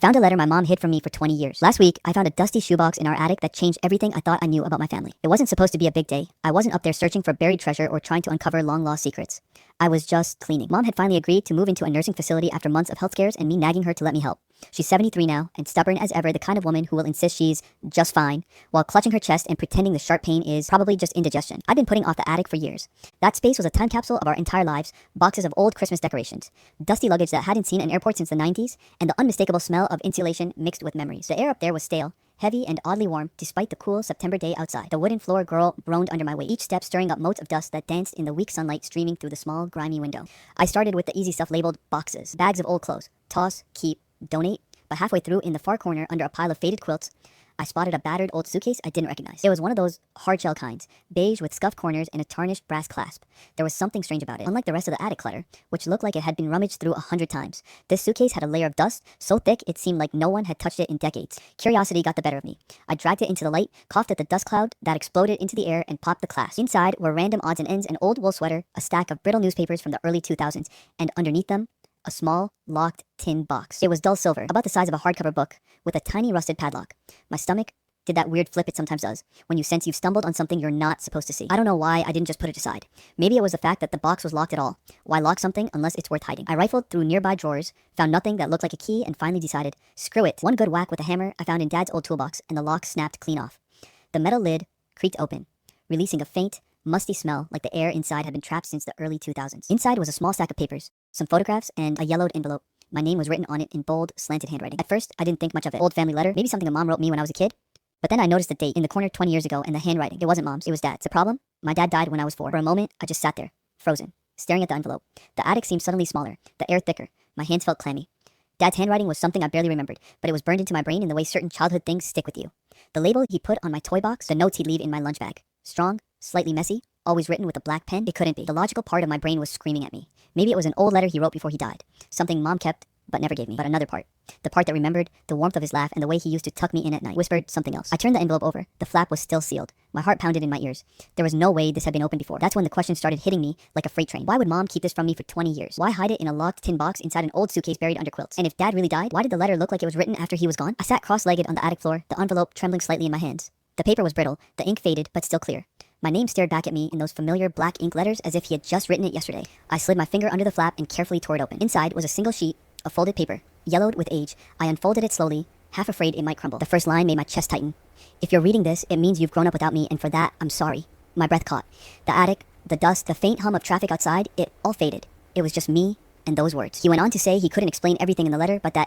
Found a letter my mom hid from me for 20 years. Last week, I found a dusty shoebox in our attic that changed everything I thought I knew about my family. It wasn't supposed to be a big day. I wasn't up there searching for buried treasure or trying to uncover long-lost secrets. I was just cleaning. Mom had finally agreed to move into a nursing facility after months of health scares and me nagging her to let me help. She's 73 now, and stubborn as ever, the kind of woman who will insist she's just fine, while clutching her chest and pretending the sharp pain is probably just indigestion. I've been putting off the attic for years. That space was a time capsule of our entire lives, boxes of old Christmas decorations, dusty luggage that hadn't seen an airport since the 90s, and the unmistakable smell of insulation mixed with memories. The air up there was stale, heavy and oddly warm, despite the cool September day outside. The wooden floor groaned under my weight, each step stirring up motes of dust that danced in the weak sunlight streaming through the small, grimy window. I started with the easy stuff labeled boxes, bags of old clothes, toss, keep, donate, but halfway through, in the far corner under a pile of faded quilts, I spotted a battered old suitcase I didn't recognize. It was one of those hard-shell kinds, beige with scuffed corners and a tarnished brass clasp. There was something strange about it. Unlike the rest of the attic clutter, which looked like it had been rummaged through 100 times, this suitcase had a layer of dust so thick it seemed like no one had touched it in decades. Curiosity got the better of me. I dragged it into the light, coughed at the dust cloud that exploded into the air, and popped the clasp. Inside were random odds and ends, an old wool sweater, a stack of brittle newspapers from the early 2000s, and underneath them, a small, locked tin box. It was dull silver, about the size of a hardcover book, with a tiny rusted padlock. My stomach did that weird flip it sometimes does, when you sense you've stumbled on something you're not supposed to see. I don't know why I didn't just put it aside. Maybe it was the fact that the box was locked at all. Why lock something unless it's worth hiding? I rifled through nearby drawers, found nothing that looked like a key, and finally decided, screw it. One good whack with a hammer I found in Dad's old toolbox, and the lock snapped clean off. The metal lid creaked open, releasing a faint, musty smell like the air inside had been trapped since the early 2000s. Inside was a small stack of papers, some photographs, and a yellowed envelope. My name was written on it in bold, slanted handwriting. At first, I didn't think much of it. Old family letter, maybe something a mom wrote me when I was a kid. But then I noticed the date in the corner 20 years ago and the handwriting. It wasn't Mom's, it was Dad's. The problem? My dad died when I was 4. For a moment, I just sat there, frozen, staring at the envelope. The attic seemed suddenly smaller, the air thicker. My hands felt clammy. Dad's handwriting was something I barely remembered, but it was burned into my brain in the way certain childhood things stick with you. The label he put on my toy box, the notes he'd leave in my lunch bag. Strong, slightly messy, always written with a black pen. It couldn't be. The logical part of my brain was screaming at me. Maybe it was an old letter he wrote before he died. Something Mom kept, but never gave me. But another part. The part that remembered, the warmth of his laugh and the way he used to tuck me in at night, whispered something else. I turned the envelope over. The flap was still sealed. My heart pounded in my ears. There was no way this had been opened before. That's when the questions started hitting me like a freight train. Why would Mom keep this from me for 20 years? Why hide it in a locked tin box inside an old suitcase buried under quilts? And if Dad really died, why did the letter look like it was written after he was gone? I sat cross-legged on the attic floor, the envelope trembling slightly in my hands. The paper was brittle, the ink faded, but still clear. My name stared back at me in those familiar black ink letters as if he had just written it yesterday. I slid my finger under the flap and carefully tore it open. Inside was a single sheet of folded paper, yellowed with age. I unfolded it slowly, half afraid it might crumble. The first line made my chest tighten. If you're reading this, it means you've grown up without me, and for that, I'm sorry. My breath caught. The attic, the dust, the faint hum of traffic outside, it all faded. It was just me and those words. He went on to say he couldn't explain everything in the letter, but that